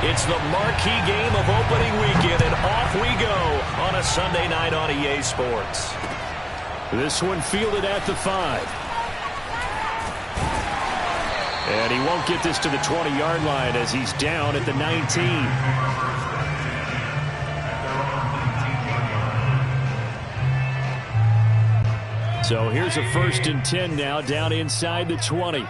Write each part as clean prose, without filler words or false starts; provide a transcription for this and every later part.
It's the marquee game of opening weekend, and off we go on a Sunday night on EA Sports. This one fielded at the 5. And he won't get this to the 20-yard line as he's down at the 19. So here's a 1st and 10 now, down inside the 20.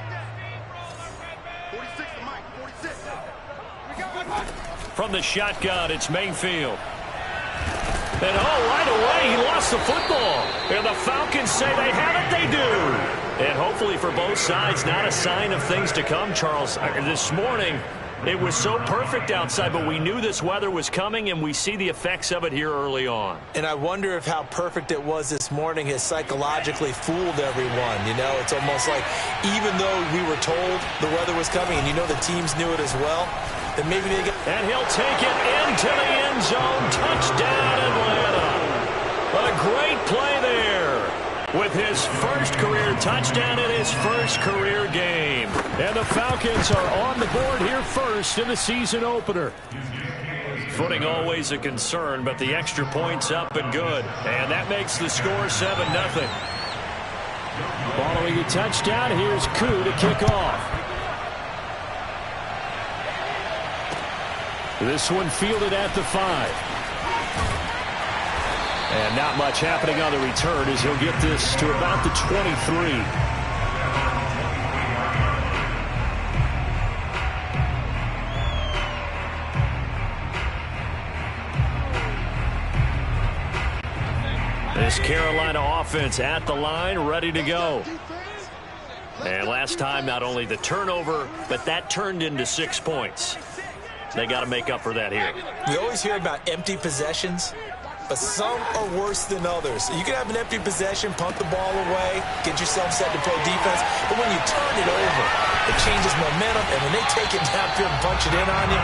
From the shotgun, it's Mayfield. And right away, he lost the football. And the Falcons say they have it, they do. And hopefully for both sides, not a sign of things to come, Charles. This morning, it was so perfect outside, but we knew this weather was coming, and we see the effects of it here early on. And I wonder if how perfect it was this morning has psychologically fooled everyone. You know, it's almost like even though we were told the weather was coming, and you know the teams knew it as well, then maybe they get... And he'll take it into the end zone. Touchdown, Atlanta. A great play there with his first career touchdown in his first career game. And the Falcons are on the board here first in the season opener. Footing always a concern, but the extra point's up and good. And that makes the score 7-0. Following a touchdown, here's Koo to kick off. This one fielded at the 5. And not much happening on the return as he'll get this to about the 23. This Carolina offense at the line, ready to go. And last time, not only the turnover, but that turned into 6 points. They got to make up for that here. We always hear about empty possessions, but some are worse than others. You can have an empty possession, punt the ball away, get yourself set to play defense, but when you turn it over, it changes momentum, and when they take it downfield and punch it in on you,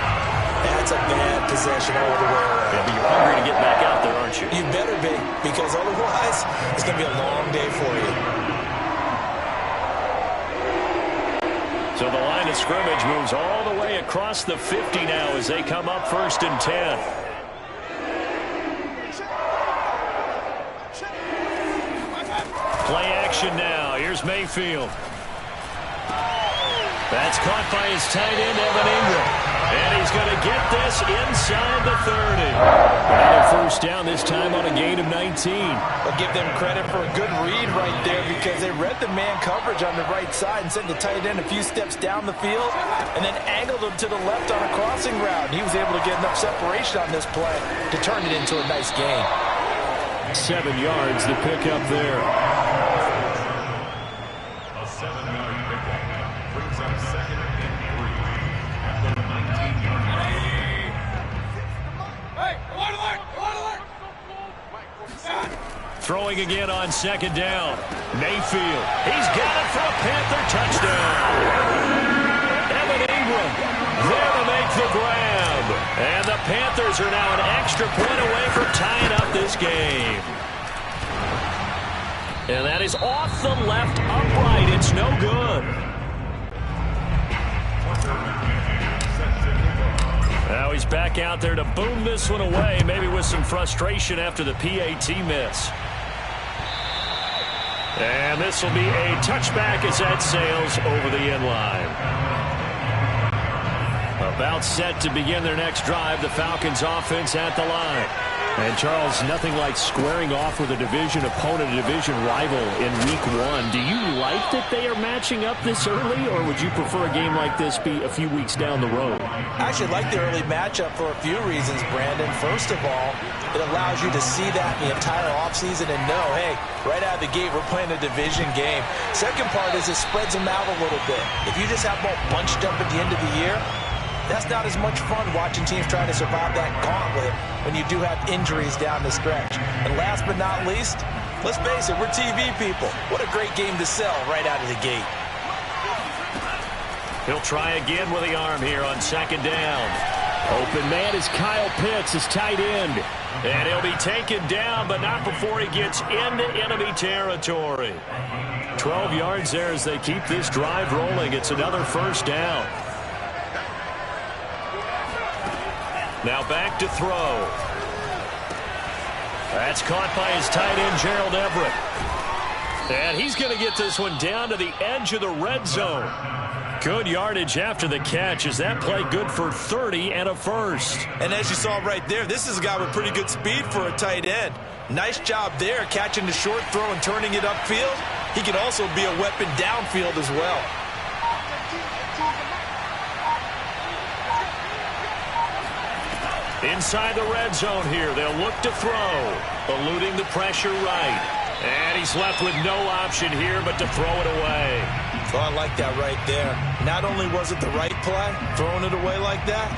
that's a bad possession all the way around. Yeah, but you're hungry to get back out there, aren't you? You better be, because otherwise, it's going to be a long day for you. So the line of scrimmage moves all the way across the 50 now as they come up 1st and 10. Play action now. Here's Mayfield. That's caught by his tight end, Evan Ingram. And he's going to get this inside the 30. Another 1st down, this time on a gain of 19. I'll give them credit for a good read right there because they read the man coverage on the right side and sent the tight end a few steps down the field and then angled him to the left on a crossing route. And he was able to get enough separation on this play to turn it into a nice gain. 7 yards, the pickup there. A 7-yard pickup brings up 2nd and 3 after the 19-yard line. Throwing again on 2nd down. Mayfield. He's got it for a Panther touchdown. Evan Ingram there to make the grab. And the Panthers are now an extra point away from tying up this game. And that is off the left upright. It's no good. Now he's back out there to boom this one away, maybe with some frustration after the PAT miss. And this will be a touchback as that sails over the end line. About set to begin their next drive, the Falcons offense at the line. And, Charles, nothing like squaring off with a division opponent, a division rival in Week 1. Do you like that they are matching up this early, or would you prefer a game like this be a few weeks down the road? I actually like the early matchup for a few reasons, Brandon. First of all, it allows you to see that the entire offseason and know, hey, right out of the gate, we're playing a division game. Second part is it spreads them out a little bit. If you just have them all bunched up at the end of the year, that's not as much fun watching teams trying to survive that gauntlet when you do have injuries down the stretch. And last but not least, let's face it, we're TV people. What a great game to sell right out of the gate. He'll try again with the arm here on 2nd down. Open man is Kyle Pitts, his tight end. And he'll be taken down, but not before he gets into enemy territory. 12 yards there as they keep this drive rolling. It's another 1st down. Now back to throw. That's caught by his tight end, Gerald Everett. And he's going to get this one down to the edge of the red zone. Good yardage after the catch. Is that play good for 30 and a first? And as you saw right there, this is a guy with pretty good speed for a tight end. Nice job there, catching the short throw and turning it upfield. He can also be a weapon downfield as well. Inside the red zone here, they'll look to throw. Eluding the pressure right. And he's left with no option here but to throw it away. Oh, I like that right there. Not only was it the right play, throwing it away like that,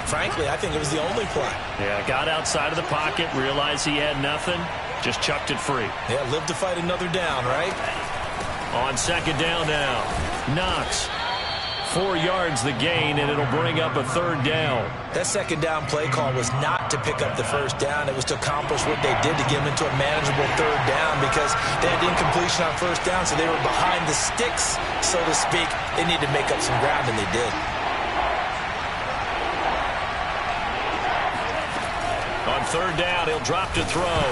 frankly, I think it was the only play. Yeah, got outside of the pocket, realized he had nothing, just chucked it free. Yeah, live to fight another down, right? On second down now, Knox. 4 yards the gain, and it'll bring up a third down. That second down play call was not to pick up the first down. It was to accomplish what they did to get them into a manageable third down because they had incompletion on first down, so they were behind the sticks, so to speak. They needed to make up some ground, and they did. On third down, he'll drop to throw.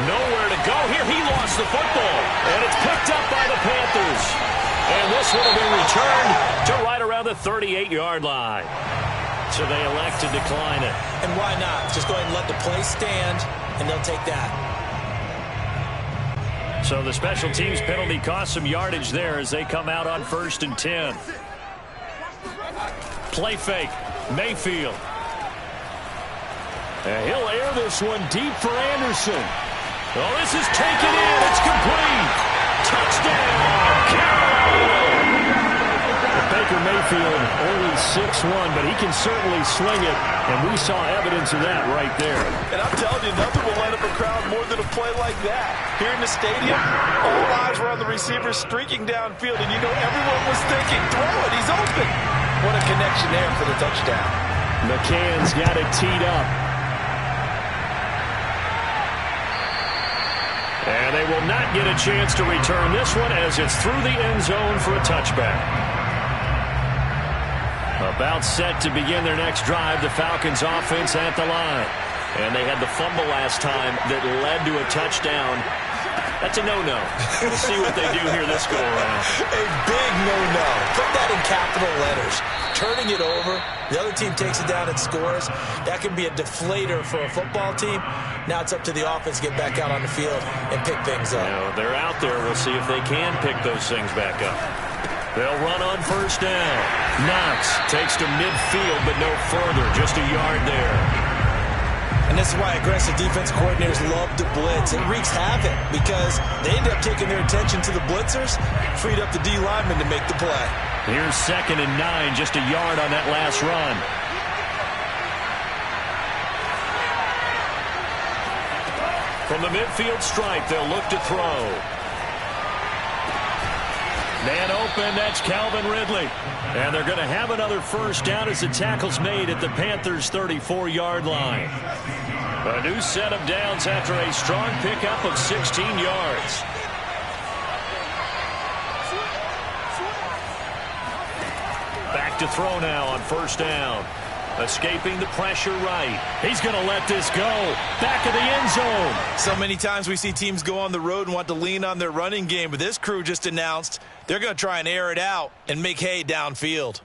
Nowhere to go here. He lost the football, and it's picked up by the Panthers. And this one will be returned to right around the 38-yard line. So they elect to decline it. And why not? Just go ahead and let the play stand, and they'll take that. So the special teams penalty cost some yardage there as they come out on 1st and 10. Play fake. Mayfield. And he'll air this one deep for Anderson. Oh, this is taken in. It's complete. Touchdown, Carolina! Baker Mayfield only 6'1", but he can certainly sling it, and we saw evidence of that right there. And I'm telling you, nothing will light up a crowd more than a play like that. Here in the stadium, all eyes were on the receiver streaking downfield, and you know everyone was thinking, throw it, he's open. What a connection there for the touchdown. McCann's got it teed up. And they will not get a chance to return this one as it's through the end zone for a touchback. About set to begin their next drive, the Falcons offense at the line. And they had the fumble last time that led to a touchdown. That's a no-no. We'll see what they do here this go-around. A big no-no. Put that in capital letters. Turning it over, the other team takes it down and scores. That can be a deflator for a football team. Now it's up to the offense to get back out on the field and pick things up. You know, they're out there. We'll see if they can pick those things back up. They'll run on first down. Knox takes to midfield, but no further. Just a yard there. And this is why aggressive defense coordinators love to blitz. It wreaks havoc because they end up taking their attention to the blitzers, freed up the D lineman to make the play. Here's 2nd and 9, just a yard on that last run. From the midfield stripe, they'll look to throw. Man open, that's Calvin Ridley. And they're going to have another first down as the tackle's made at the Panthers' 34-yard line. A new set of downs after a strong pickup of 16 yards. Back to throw now on first down. Escaping the pressure right. He's going to let this go. Back of the end zone. So many times we see teams go on the road and want to lean on their running game, but this crew just announced they're going to try and air it out and make hay downfield.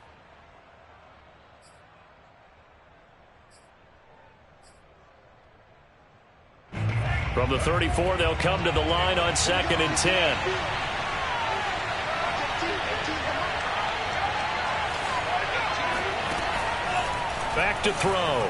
From the 34, they'll come to the line on 2nd and 10. Back to throw.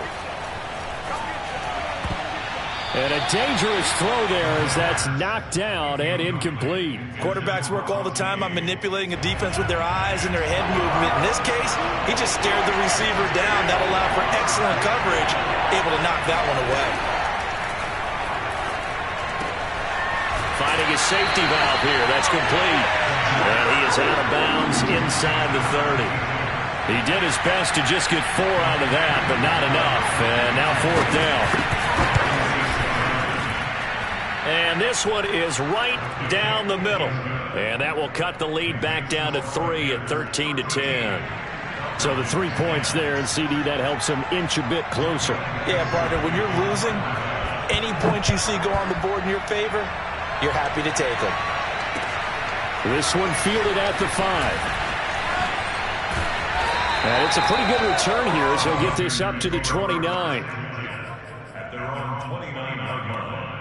And a dangerous throw there as that's knocked down and incomplete. Quarterbacks work all the time on manipulating a defense with their eyes and their head movement. In this case, he just stared the receiver down. That allowed for excellent coverage, able to knock that one away. Finding his safety valve here. That's complete. And he is out of bounds inside the 30. He did his best to just get 4 out of that, but not enough. And now 4th down. And this one is right down the middle. And that will cut the lead back down to 3 at 13-10. So the 3 points there, and CD, that helps him inch a bit closer. Yeah, partner, when you're losing, any points you see go on the board in your favor, you're happy to take them. This one fielded at the 5. And it's a pretty good return here as he'll get this up to the 29. At their own 29-yard line.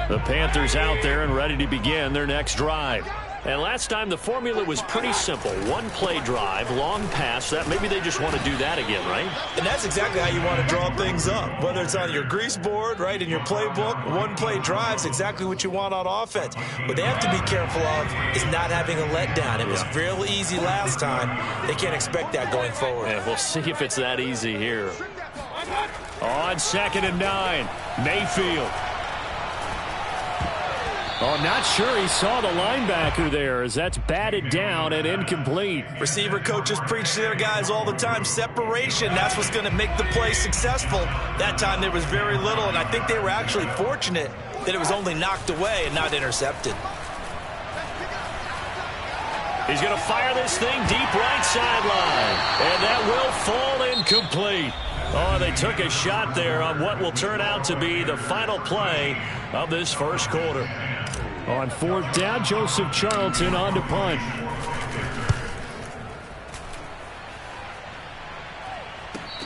The Panthers out there and ready to begin their next drive. And last time the formula was pretty simple. One play drive, long pass. That maybe they just want to do that again, right? And that's exactly how you want to draw things up. Whether it's on your grease board, right, in your playbook, one play drives exactly what you want on offense. What they have to be careful of is not having a letdown. It was real easy last time. They can't expect that going forward. And we'll see if it's that easy here. On 2nd and 9, Mayfield. Oh, not sure he saw the linebacker there as that's batted down and incomplete. Receiver coaches preach to their guys all the time. Separation, that's what's going to make the play successful. That time there was very little, and I think they were actually fortunate that it was only knocked away and not intercepted. He's going to fire this thing deep right sideline, and that will fall incomplete. Oh, they took a shot there on what will turn out to be the final play of this first quarter. On 4th down, Joseph Charlton on to punt.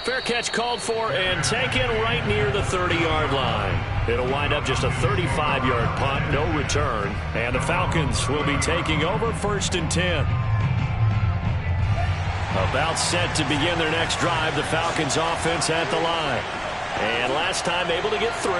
Fair catch called for and taken right near the 30-yard line. It'll wind up just a 35-yard punt, no return. And the Falcons will be taking over 1st and 10. About set to begin their next drive, the Falcons offense at the line. And last time able to get 3.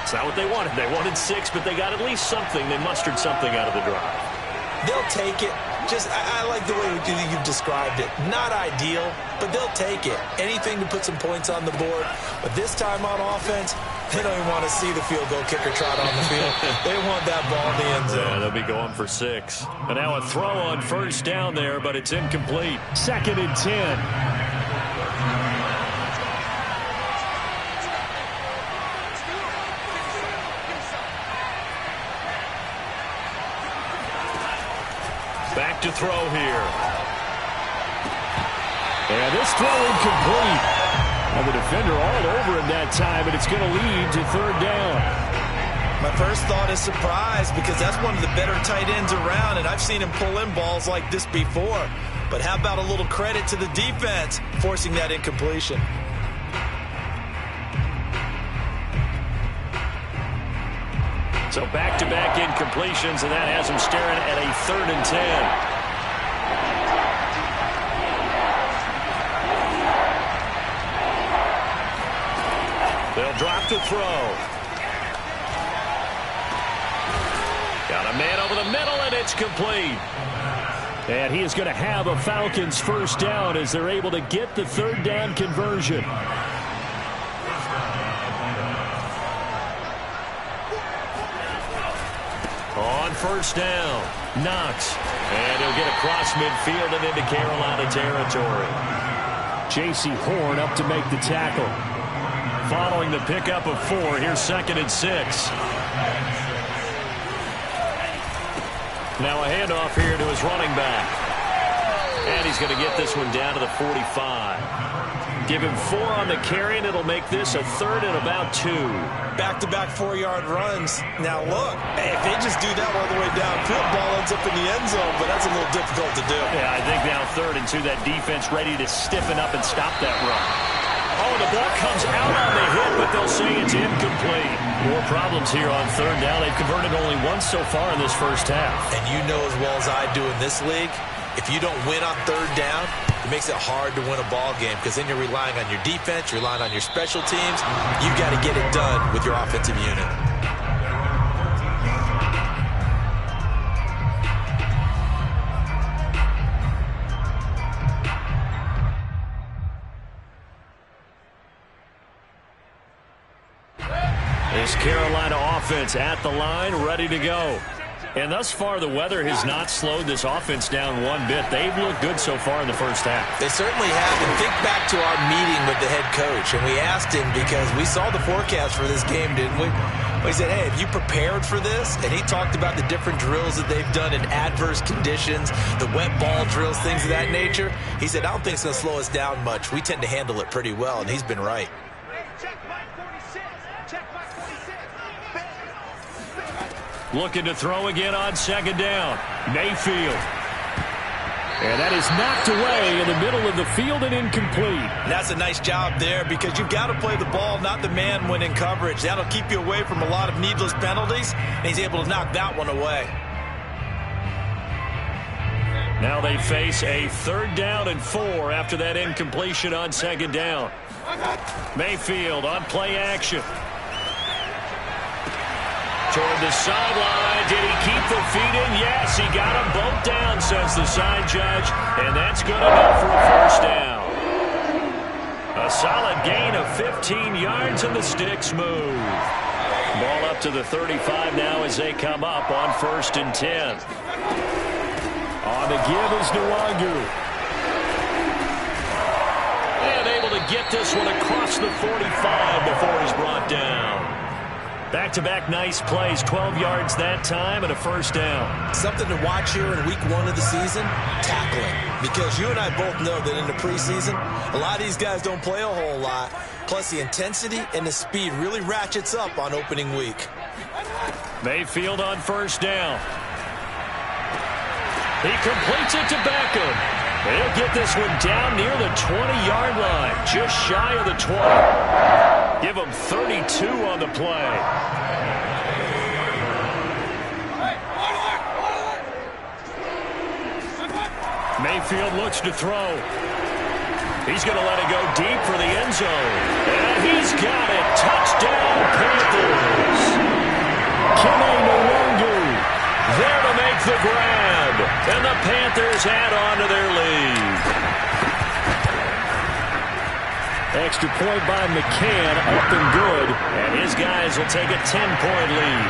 It's not what they wanted. They wanted 6, but they got at least something. They mustered something out of the drive. They'll take it. I like the way you've described it. Not ideal, but they'll take it. Anything to put some points on the board. But this time on offense, they don't even want to see the field goal kicker trot on the field. They want that ball in the end zone. Yeah, they'll be going for 6. And now a throw on 1st down there, but it's incomplete. 2nd and 10. Back to throw here. And this throw incomplete. And the defender all over him that time, and it's going to lead to 3rd down. My first thought is surprise because that's one of the better tight ends around, and I've seen him pull in balls like this before. But how about a little credit to the defense forcing that incompletion? So back-to-back incompletions, and that has him staring at a 3rd and 10. They'll drop to throw. Got a man over the middle, and it's complete. And he is going to have a Falcons 1st down as they're able to get the 3rd down conversion. On 1st down, Knox. And he'll get across midfield and into Carolina territory. J.C. Horn up to make the tackle. Following the pickup of 4, here's 2nd and 6. Now a handoff here to his running back. And he's going to get this one down to the 45. Give him 4 on the carry, and it'll make this a 3rd and about 2. Back-to-back 4-yard runs. Now look, if they just do that all the way downfield, ball ends up in the end zone, but that's a little difficult to do. Yeah, I think now 3rd and 2, that defense ready to stiffen up and stop that run. Oh, the ball comes out on the hit, but they'll say it's incomplete. More problems here on 3rd down. They've converted only once so far in this first half. And you know as well as I do in this league, if you don't win on 3rd down, it makes it hard to win a ball game because then you're relying on your defense, you're relying on your special teams. You've got to get it done with your offensive unit. This Carolina offense at the line, ready to go. And thus far, the weather has not slowed this offense down one bit. They've looked good so far in the first half. They certainly have. And think back to our meeting with the head coach. And we asked him because we saw the forecast for this game, didn't we? He said, hey, have you prepared for this? And he talked about the different drills that they've done in adverse conditions, the wet ball drills, things of that nature. He said, I don't think it's going to slow us down much. We tend to handle it pretty well, and he's been right. Looking to throw again on second down. Mayfield. And that is knocked away in the middle of the field and incomplete. And that's a nice job there because you've got to play the ball, not the man when in coverage. That'll keep you away from a lot of needless penalties, and he's able to knock that one away. Now they face a 3rd down and 4 after that incompletion on second down. Mayfield on play action. Toward the sideline. Did he keep the feet in? Yes, he got them both down, says the side judge. And that's good enough for a 1st down. A solid gain of 15 yards and the sticks move. Ball up to the 35 now as they come up on 1st and 10. On the give is Nwangu. And able to get this one across the 45 before he's brought down. Back-to-back nice plays, 12 yards that time and a 1st down. Something to watch here in week 1 of the season, tackling. Because you and I both know that in the preseason, a lot of these guys don't play a whole lot. Plus the intensity and the speed really ratchets up on opening week. Mayfield on 1st down. He completes it to Beckham. He'll get this one down near the 20-yard line, just shy of the 20. Give him 32 on the play. Mayfield looks to throw. He's going to let it go deep for the end zone. And he's got it. Touchdown, Panthers. Kene Nwangu there to make the grab. And the Panthers add on to their lead. Extra point by McCann, up and good. And his guys will take a 10-point lead.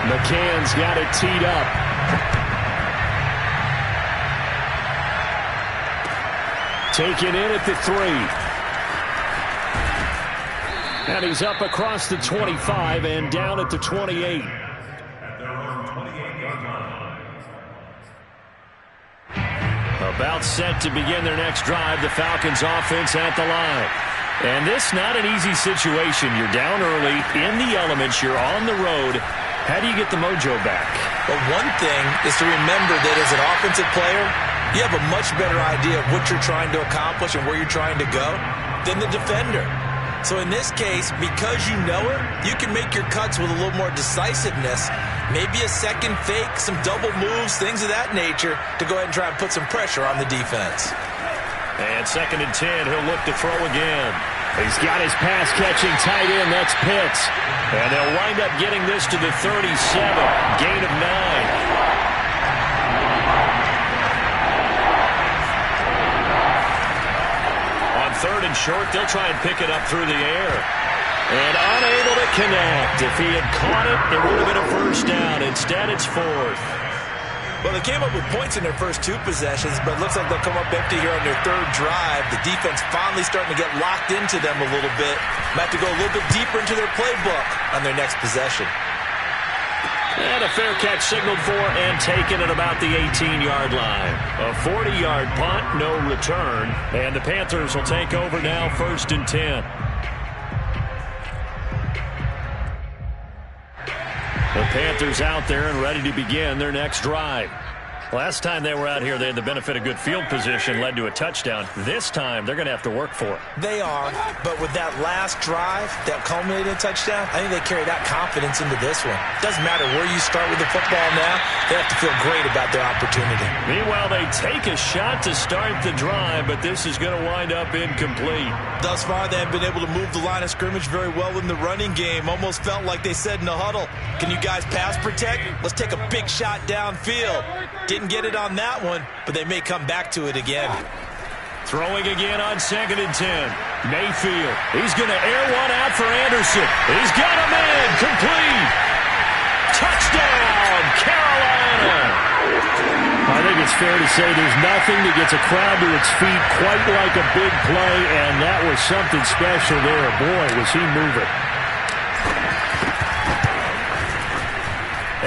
McCann's got it teed up. Taken in at the 3. And he's up across the 25 and down at the 28. About set to begin their next drive. The Falcons offense at the line. And this not an easy situation. You're down early, in the elements, you're on the road. How do you get the mojo back? Well, one thing is to remember that as an offensive player, you have a much better idea of what you're trying to accomplish and where you're trying to go than the defender. So in this case, because you know it, you can make your cuts with a little more decisiveness. Maybe a second fake, some double moves, things of that nature to go ahead and try and put some pressure on the defense. And 2nd and 10, he'll look to throw again. He's got his pass-catching tight end, that's Pitts. And they'll wind up getting this to the 37, gain of 9. On 3rd and short, they'll try and pick it up through the air. And unable to connect. If he had caught it, it would have been a 1st down. Instead, it's 4th. Well, they came up with points in their first 2 possessions, but it looks like they'll come up empty here on their 3rd drive. The defense finally starting to get locked into them a little bit. Might have to go a little bit deeper into their playbook on their next possession. And a fair catch signaled for and taken at about the 18-yard line. A 40-yard punt, no return. And the Panthers will take over now, 1st and 10. The Panthers out there and ready to begin their next drive. Last time they were out here, they had the benefit of good field position, led to a touchdown. This time, they're going to have to work for it. They are, but with that last drive that culminated in a touchdown, I think they carry that confidence into this one. Doesn't matter where you start with the football now, they have to feel great about their opportunity. Meanwhile, they take a shot to start the drive, but this is going to wind up incomplete. Thus far, they have been able to move the line of scrimmage very well in the running game. Almost felt like they said in the huddle, can you guys pass protect? Let's take a big shot downfield. Didn't get it on that one, but they may come back to it again. Throwing again on 2nd and 10. Mayfield, he's going to air one out for Anderson. He's got him in, complete. Touchdown, Carolina. I think it's fair to say there's nothing that gets a crowd to its feet quite like a big play, and that was something special there. Boy, was he moving.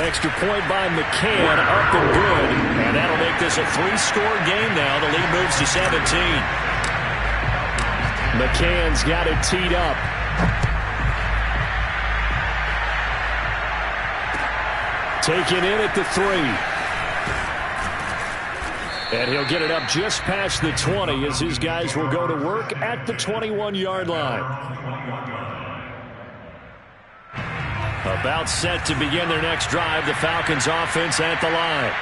Extra point by McCann, up and good. And that'll make this a 3-score game now. The lead moves to 17. McCann's got it teed up. Taken in at the 3. And he'll get it up just past the 20 as his guys will go to work at the 21-yard line. About set to begin their next drive, the Falcons offense at the line.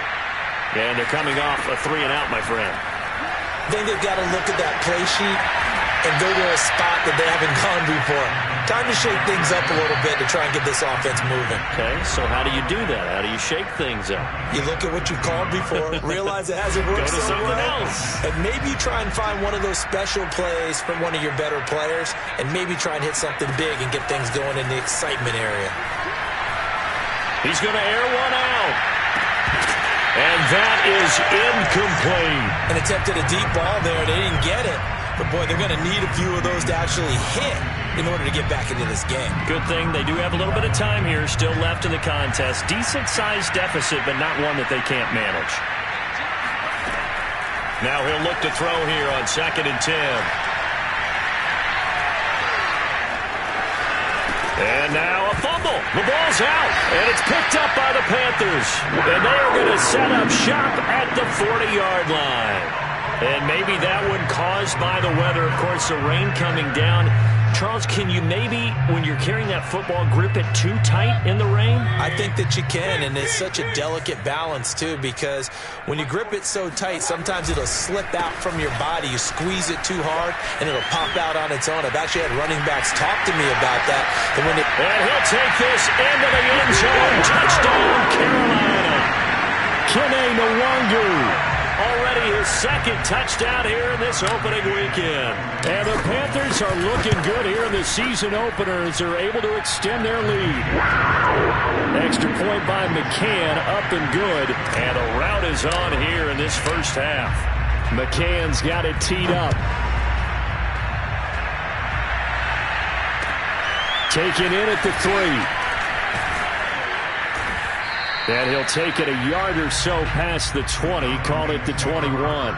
And they're coming off a 3-and-out, my friend. I think they've got to look at that play sheet and go to a spot that they haven't gone before. Time to shake things up a little bit to try and get this offense moving. Okay, so how do you do that? How do you shake things up? You look at what you've called before, realize it hasn't worked Go to so something well, else. and maybe try and find one of those special plays from one of your better players, and maybe try and hit something big and get things going in the excitement area. He's going to air one out. And that is incomplete. An attempt at a deep ball there. They didn't get it. But, boy, they're going to need a few of those to actually hit in order to get back into this game. Good thing they do have a little bit of time here still left in the contest. Decent-sized deficit, but not one that they can't manage. Now he'll look to throw here on 2nd and 10. And now a fumble. The ball's out, and it's picked up by the Panthers. And they are going to set up shop at the 40-yard line. And maybe that one caused by the weather. Of course, the rain coming down. Charles, can you maybe, when you're carrying that football, grip it too tight in the rain? I think that you can, and it's such a delicate balance, too, because when you grip it so tight, sometimes it'll slip out from your body. You squeeze it too hard, and it'll pop out on its own. I've actually had running backs talk to me about that. And he'll take this into the end zone. Touchdown, Carolina. Kene Nwangu. Already his 2nd touchdown here in this opening weekend. And the Panthers are looking good here in the season opener as they're able to extend their lead. Extra point by McCann, up and good. And a rout is on here in this first half. McCann's got it teed up. Taken in at the 3. And he'll take it a yard or so past the 20, call it the 21.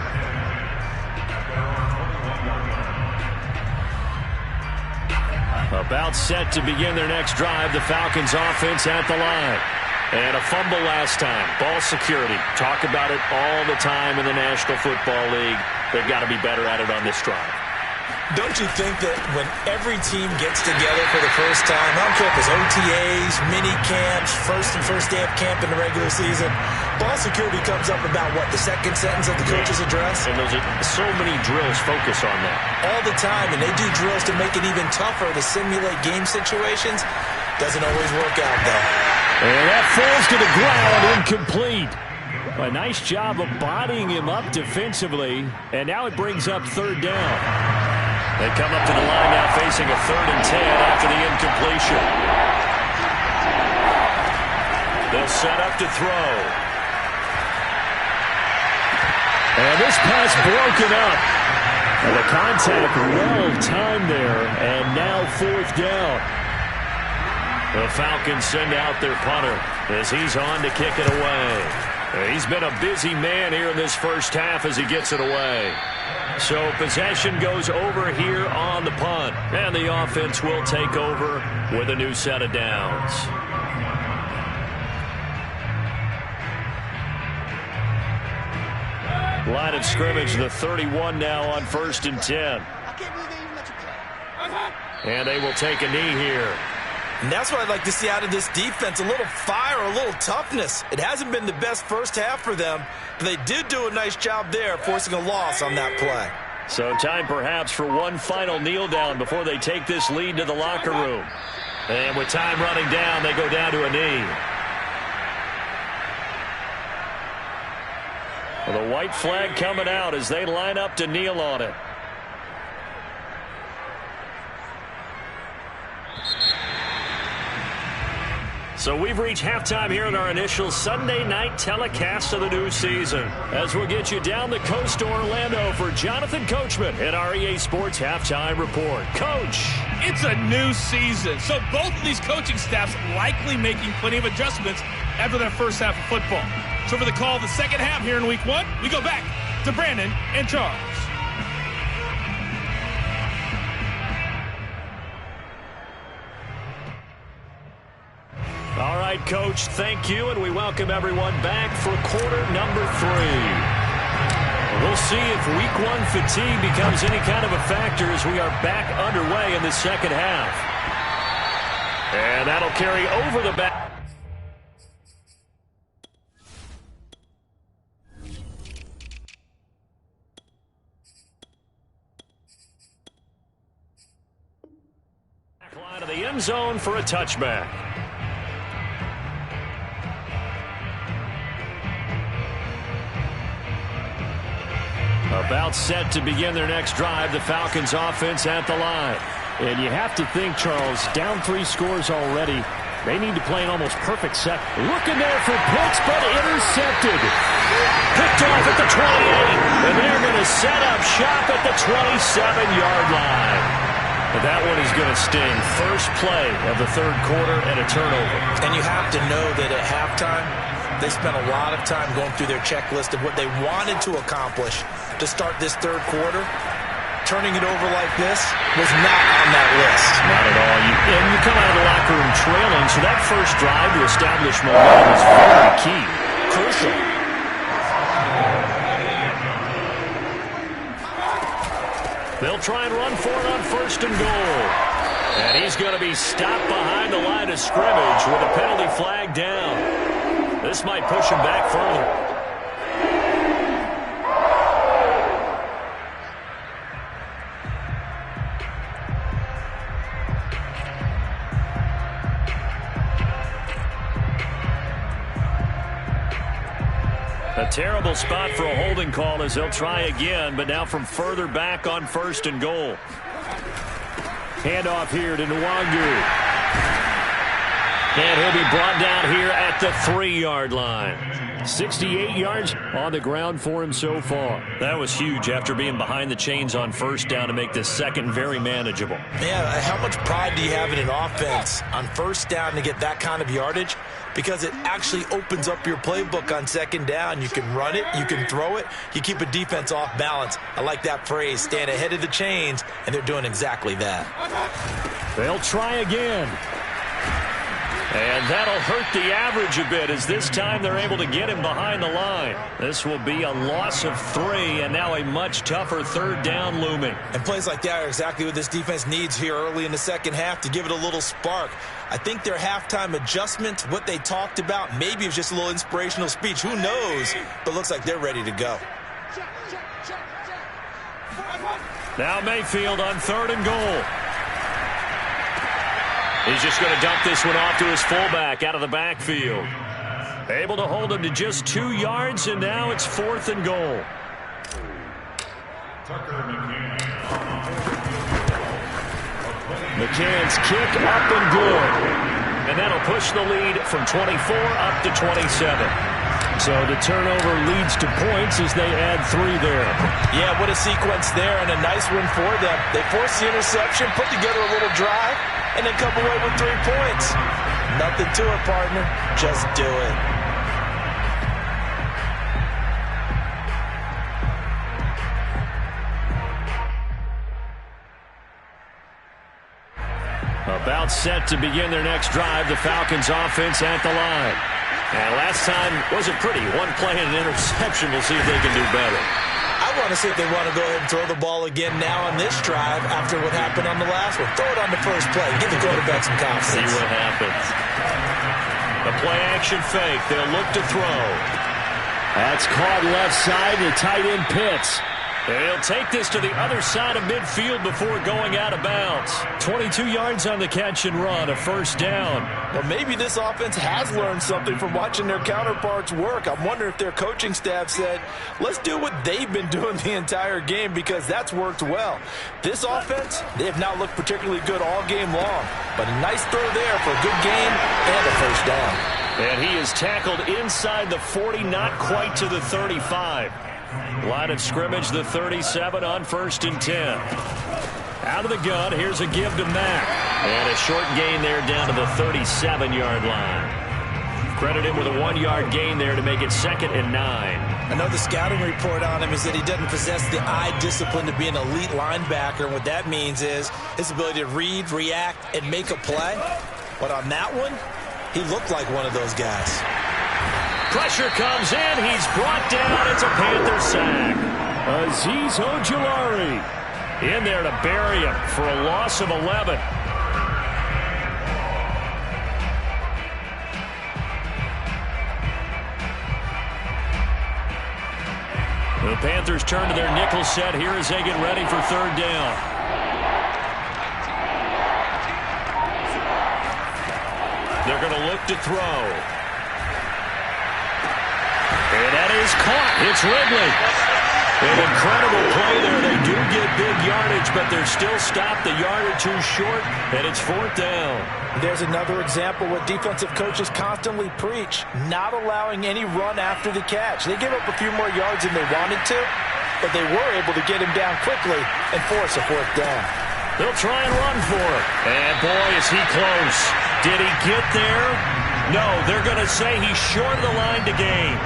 About set to begin their next drive, the Falcons offense at the line. And a fumble last time. Ball security. Talk about it all the time in the National Football League. They've got to be better at it on this drive. Don't you think that when every team gets together for the first time, I don't care if it's OTAs, mini camps, first day of camp in the regular season, ball security comes up about what, the second sentence of the coach's address? And those are so many drills focus on that. All the time, and they do drills to make it even tougher to simulate game situations. Doesn't always work out, though. And that falls to the ground, incomplete. A nice job of bodying him up defensively, and now it brings up 3rd down. They come up to the line now facing a 3rd and 10 after the incompletion. They'll set up to throw. And this pass broken up. And the contact well timed there, and now 4th down. The Falcons send out their punter as he's on to kick it away. He's been a busy man here in this first half as he gets it away. So possession goes over here on the punt. And the offense will take over with a new set of downs. Line of scrimmage, the 31 now on 1st and 10. And they will take a knee here. And that's what I'd like to see out of this defense, a little fire, a little toughness. It hasn't been the best first half for them, but they did do a nice job there, forcing a loss on that play. So time perhaps for one final kneel down before they take this lead to the locker room. And with time running down, they go down to a knee. Well, the white flag coming out as they line up to kneel on it. So we've reached halftime here in our initial Sunday night telecast of the new season. As we'll get you down the coast to Orlando for Jonathan Coachman at our EA Sports Halftime Report. Coach. It's a new season, so both of these coaching staffs likely making plenty of adjustments after their first half of football. So for the call of the second half here in week 1, we go back to Brandon and Charles. All right, Coach, thank you, and we welcome everyone back for quarter number 3. We'll see if week 1 fatigue becomes any kind of a factor as we are back underway in the second half. And that'll carry over the back. Line of the end zone for a touchback. About set to begin their next drive, the Falcons offense at the line. And you have to think, Charles, down 3 scores already. They need to play an almost perfect set. Looking there for Pitts, but intercepted. Picked off at the 28, and they're going to set up shop at the 27-yard line. But that one is going to sting. First play of the third quarter and a turnover. And you have to know that at halftime, they spent a lot of time going through their checklist of what they wanted to accomplish to start this third quarter. Turning it over like this was not on that list. Not at all. And you come out of the locker room trailing, so that first drive to establish momentum is very key. Crucial. They'll try and run for it on first and goal. And he's going to be stopped behind the line of scrimmage with a penalty flag down. This might push him back further. A terrible spot for a holding call as they'll try again, but now from further back on first and goal. Handoff here to Nwangu. And he'll be brought down here at the 3-yard line. 68 yards on the ground for him so far. That was huge after being behind the chains on first down to make this second very manageable. Yeah, how much pride do you have in an offense on first down to get that kind of yardage? Because it actually opens up your playbook on second down. You can run it, you can throw it, you keep a defense off balance. I like that phrase, stand ahead of the chains, and they're doing exactly that. They'll try again. And that'll hurt the average a bit as this time they're able to get him behind the line. This will be a loss of 3 and now a much tougher third down looming. And plays like that are exactly what this defense needs here early in the second half to give it a little spark. I think their halftime adjustment, what they talked about, maybe it was just a little inspirational speech. Who knows? But looks like they're ready to go. Now Mayfield on third and goal. He's just going to dump this one off to his fullback out of the backfield. Able to hold him to just 2 yards, and now it's fourth and goal. McCann's kick up and good. And that'll push the lead from 24 up to 27. So the turnover leads to points as they add 3 there. Yeah, what a sequence there and a nice one for them. They forced the interception, put together a little drive, and then come away with 3 points. Nothing to it, partner. Just do it. About set to begin their next drive, the Falcons offense at the line. And last time wasn't pretty. 1 play and an interception. We'll see if they can do better. I want to see if they want to go ahead and throw the ball again now on this drive after what happened on the last one. Throw it on the first play. Give the quarterback some confidence. See what happens. The play-action fake. They'll look to throw. That's caught left side to tight end Pitts. He'll take this to the other side of midfield before going out of bounds. 22 yards on the catch and run, a first down. Well, maybe this offense has learned something from watching their counterparts work. I'm wondering if their coaching staff said, let's do what they've been doing the entire game, because that's worked well. This offense, they have not looked particularly good all game long, but a nice throw there for a good game and a first down. And he is tackled inside the 40, not quite to the 35. Line of scrimmage, the 37 on 1st and 10. Out of the gun, here's a give to Mack. And a short gain there down to the 37-yard line. Credit him with a 1-yard gain there to make it 2nd and 9. I know the scouting report on him is that he doesn't possess the eye discipline to be an elite linebacker. And what that means is his ability to read, react, and make a play. But on that one, he looked like one of those guys. Pressure comes in. He's brought down. It's a Panther sack. Azeez Ojulari in there to bury him for a loss of 11. The Panthers turn to their nickel set here as they get ready for 3rd down. They're going to look to throw. And that is caught. It's Ridley. An incredible play there. They do get big yardage, but they're still stopped a yard or two short, and it's 4th down. There's another example what defensive coaches constantly preach, not allowing any run after the catch. They gave up a few more yards than they wanted to, but they were able to get him down quickly and force a 4th down. They'll try and run for it. And, boy, is he close. Did he get there? No, they're going to say he's short of the line to gain.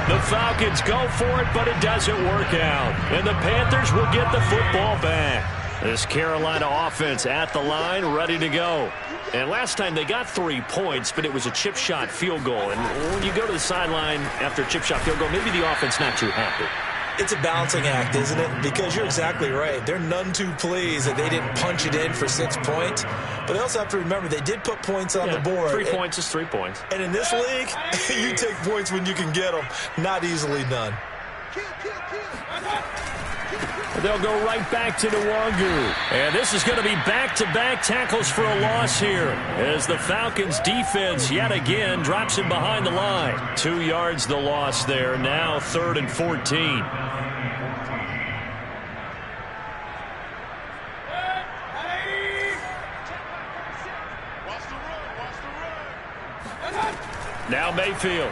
The Falcons go for it, but it doesn't work out. And the Panthers will get the football back. This Carolina offense at the line, ready to go. And last time they got 3 points, but it was a chip shot field goal. And when you go to the sideline after a chip shot field goal, maybe the offense not too happy. It's a balancing act, isn't it? Because you're exactly right. They're none too pleased that they didn't punch it in for 6 points. But they also have to remember they did put points on the board. 3 points is 3 points. And in this league, you take points when you can get them. Not easily done. They'll go right back to Nwangu. And this is going to be back-to-back tackles for a loss here as the Falcons defense yet again drops him behind the line. 2 yards the loss there. Now 3rd and 14. Now Mayfield.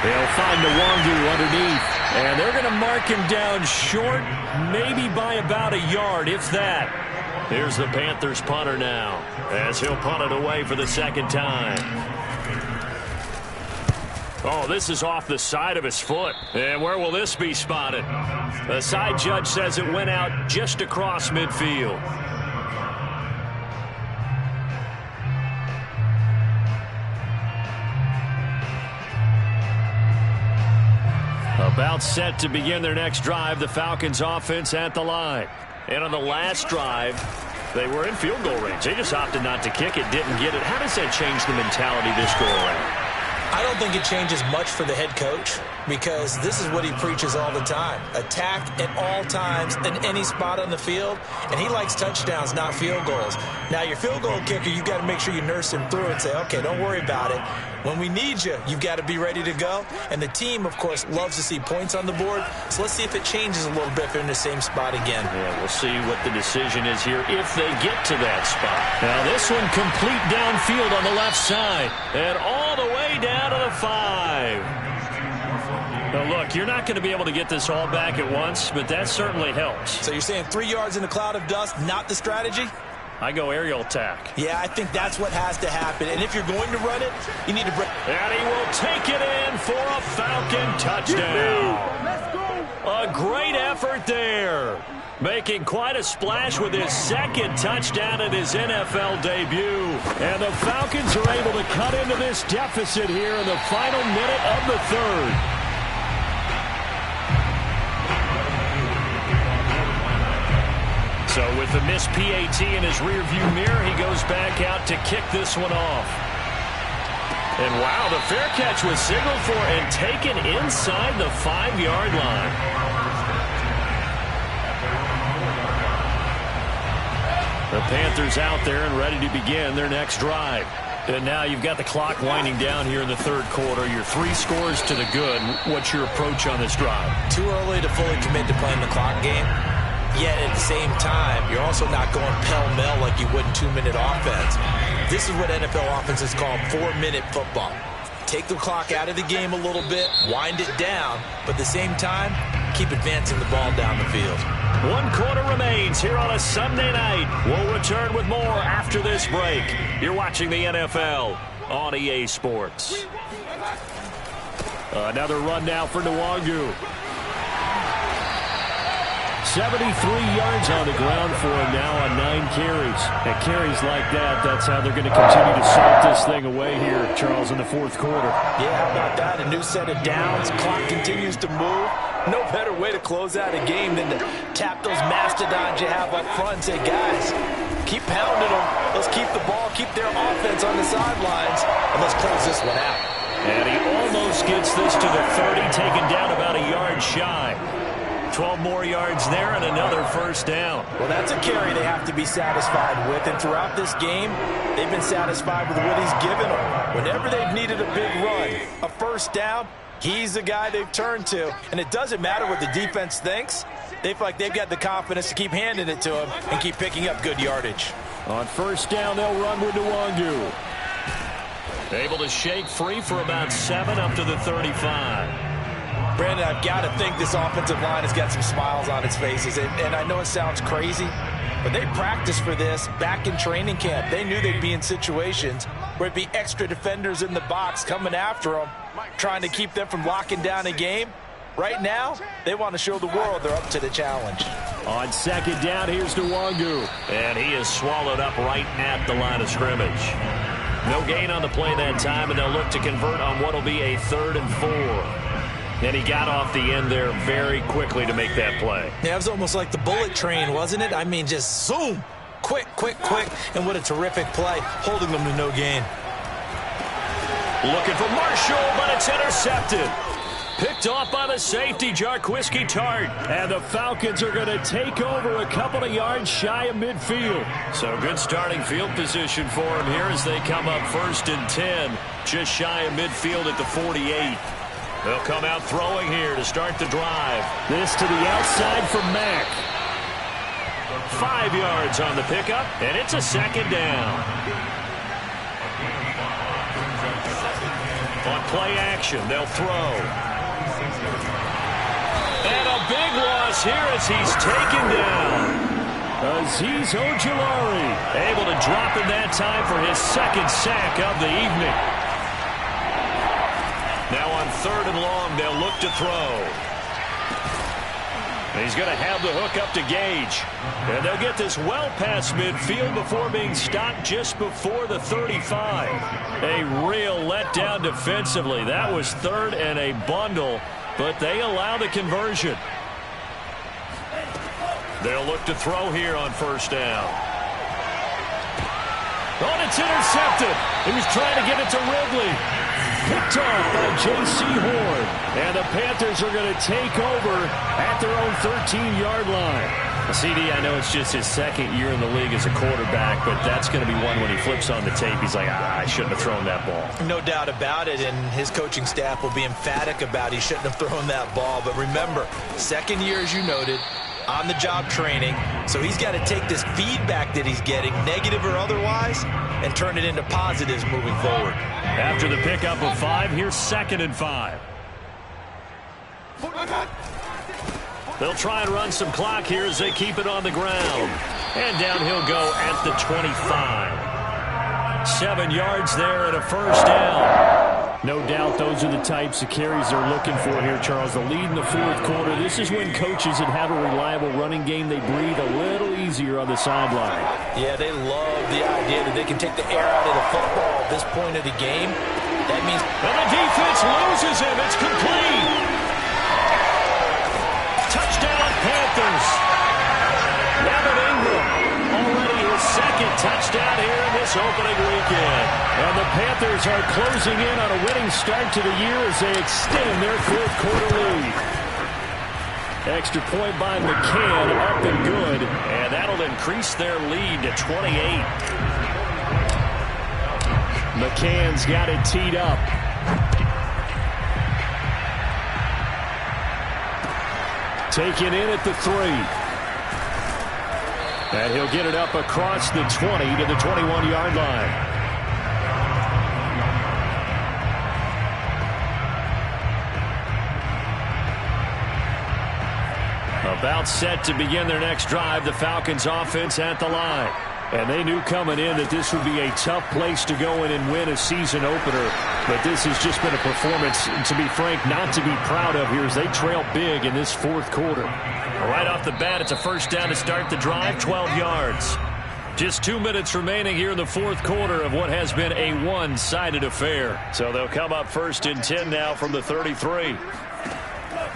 They'll find Nwangu underneath. And they're going to mark him down short, maybe by about a yard, if that. Here's the Panthers punter now, as he'll punt it away for the 2nd time. Oh, this is off the side of his foot. And where will this be spotted? The side judge says it went out just across midfield. About set to begin their next drive, the Falcons offense at the line. And on the last drive, they were in field goal range. They just opted not to kick it, didn't get it. How does that change the mentality this go around? I don't think it changes much for the head coach, because this is what he preaches all the time. Attack at all times in any spot on the field, and he likes touchdowns, not field goals. Now, your field goal kicker, you've got to make sure you nurse him through and say, okay, don't worry about it. When we need you, you've got to be ready to go. And the team, of course, loves to see points on the board. So let's see if it changes a little bit if they're in the same spot again. Yeah, we'll see what the decision is here if they get to that spot. Now, this one complete downfield on the left side. And all the way down to the 5. Now, look, you're not going to be able to get this all back at once, but that certainly helps. So you're saying 3 yards in a cloud of dust, not the strategy? I go aerial attack. Yeah, I think that's what has to happen. And if you're going to run it, you need to break. And he will take it in for a Falcon touchdown. Let's go. A great effort there. Making quite a splash with his 2nd touchdown in his NFL debut. And the Falcons are able to cut into this deficit here in the final minute of the 3rd. So with the missed PAT in his rearview mirror, he goes back out to kick this one off. And wow, the fair catch was signaled for and taken inside the 5-yard line. The Panthers out there and ready to begin their next drive. And now you've got the clock winding down here in the third quarter. You're 3 scores to the good. What's your approach on this drive? Too early to fully commit to playing the clock game. Yet at the same time, you're also not going pell-mell like you would in 2-minute offense. This is what NFL offenses call 4-minute football. Take the clock out of the game a little bit, wind it down, but at the same time, keep advancing the ball down the field. 1 quarter remains here on a Sunday night. We'll return with more after this break. You're watching the NFL on EA Sports. Another run now for Nwangu. 73 yards on the ground for him now on 9 carries. And carries like that, that's how they're going to continue to salt this thing away here, Charles, in the fourth quarter. Yeah, how about that? A new set of downs. Clock continues to move. No better way to close out a game than to tap those mastodons you have up front and say, guys, keep pounding them. Let's keep the ball, keep their offense on the sidelines, and let's close this one out. And he almost gets this to the 30, taken down about a yard shy. 12 more yards there and another first down. Well, that's a carry they have to be satisfied with. And throughout this game, they've been satisfied with what he's given them. Whenever they've needed a big run, a first down, he's the guy they've turned to. And it doesn't matter what the defense thinks. They feel like they've got the confidence to keep handing it to him and keep picking up good yardage. On first down, they'll run with Nwangu. Able to shake free for about 7 up to the 35. Brandon, I've got to think this offensive line has got some smiles on its faces. And I know it sounds crazy, but they practiced for this back in training camp. They knew they'd be in situations where it'd be extra defenders in the box coming after them, trying to keep them from locking down a game. Right now, they want to show the world they're up to the challenge. On second down, here's Nwangu. And he is swallowed up right at the line of scrimmage. No gain on the play that time, and they'll look to convert on what will be a 3rd and 4. And he got off the end there very quickly to make that play. Yeah, it was almost like the bullet train, wasn't it? I mean, just zoom. Quick, quick, quick. And what a terrific play, holding them to no gain. Looking for Marshall, but it's intercepted. Picked off by the safety, Jarquiski Tart. And the Falcons are going to take over a couple of yards shy of midfield. So good starting field position for them here as they come up 1st and 10. Just shy of midfield at the 48. They'll come out throwing here to start the drive. This to the outside for Mack. 5 yards on the pickup, and it's a 2nd down. On play action, they'll throw. And a big loss here as he's taken down. Azeez Ojulari able to drop in that time for his 2nd sack of the evening. Now on 3rd and long, they'll look to throw. He's going to have the hook up to Gage. And they'll get this well past midfield before being stopped just before the 35. A real letdown defensively. That was 3rd and a bundle, but they allow the conversion. They'll look to throw here on 1st down. Oh, it's intercepted. He was trying to get it to Ridley. Picked off by J.C. Horn. And the Panthers are going to take over at their own 13-yard line. CD, I know it's just his 2nd year in the league as a quarterback, but that's going to be one when he flips on the tape. He's like, I shouldn't have thrown that ball. No doubt about it, and his coaching staff will be emphatic about he shouldn't have thrown that ball. But remember, 2nd year, as you noted, on-the-job training. So he's got to take this feedback that he's getting, negative or otherwise, and turn it into positives moving forward. After the pickup of 5, here's 2nd and 5. They'll try and run some clock here as they keep it on the ground. And down he'll go at the 25. 7 yards there and a 1st down. No doubt those are the types of carries they're looking for here, Charles. The lead in the 4th quarter. This is when coaches that have a reliable running game, they breathe a little easier on the sideline. Yeah, they love the idea that they can take the air out of the football at this point of the game. That means... And the defense loses him. It's complete. Touchdown, Panthers. Evan Ingram, already his 2nd touchdown here in this opening weekend. And the Panthers Panthers are closing in on a winning start to the year as they extend their fourth quarter lead. Extra point by McCann, up and good. And that'll increase their lead to 28. McCann's got it teed up. Taken in at the 3. And he'll get it up across the 20 to the 21-yard line. About set to begin their next drive, the Falcons offense at the line. And they knew coming in that this would be a tough place to go in and win a season opener. But this has just been a performance, to be frank, not to be proud of here as they trail big in this fourth quarter. Right off the bat, it's a first down to start the drive, 12 yards. Just 2 minutes remaining here in the fourth quarter of what has been a one-sided affair. So they'll come up first and 10 now from the 33.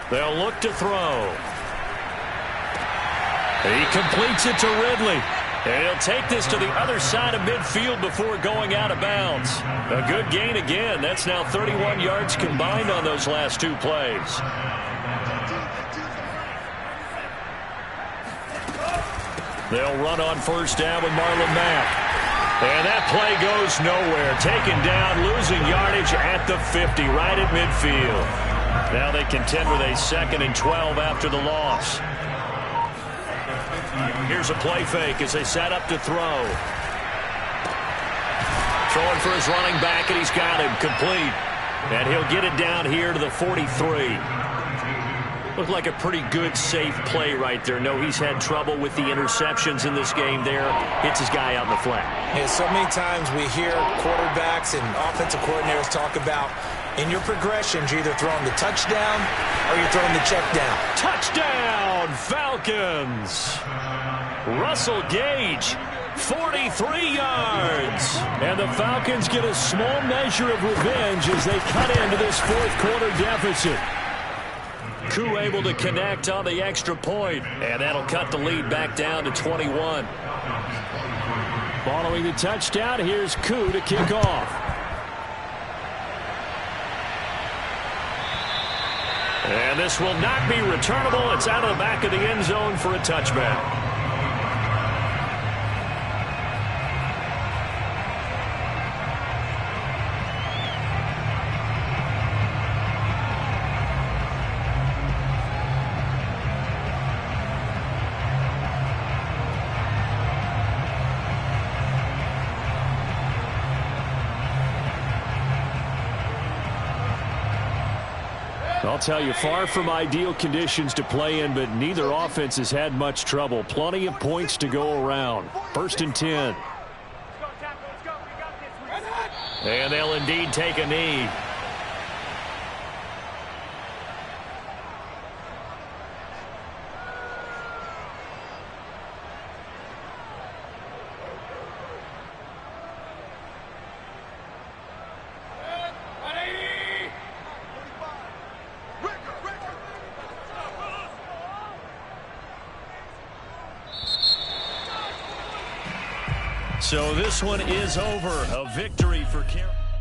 They'll look to throw. He completes it to Ridley. And he'll take this to the other side of midfield before going out of bounds. A good gain again. That's now 31 yards combined on those last 2 plays. They'll run on first down with Marlon Mack. And that play goes nowhere. Taken down, losing yardage at the 50, right at midfield. Now they contend with a 2nd and 12 after the loss. Here's a play fake as they set up to throw. Throwing for his running back, and he's got him complete. And he'll get it down here to the 43. Looked like a pretty good, safe play right there. No, he's had trouble with the interceptions in this game there. Hits his guy out in the flat. Yeah, so many times we hear quarterbacks and offensive coordinators talk about in your progressions, you're either throwing the touchdown or you're throwing the check down. Touchdown, Falcons! Russell Gage, 43 yards. And the Falcons get a small measure of revenge as they cut into this fourth quarter deficit. Koo able to connect on the extra point, and that'll cut the lead back down to 21. Following the touchdown, here's Koo to kick off. And this will not be returnable. It's out of the back of the end zone for a touchback. I'll tell you, far from ideal conditions to play in, but neither offense has had much trouble. Plenty of points to go around. 1st and 10. And they'll indeed take a knee. So this one is over. A victory for Carolina.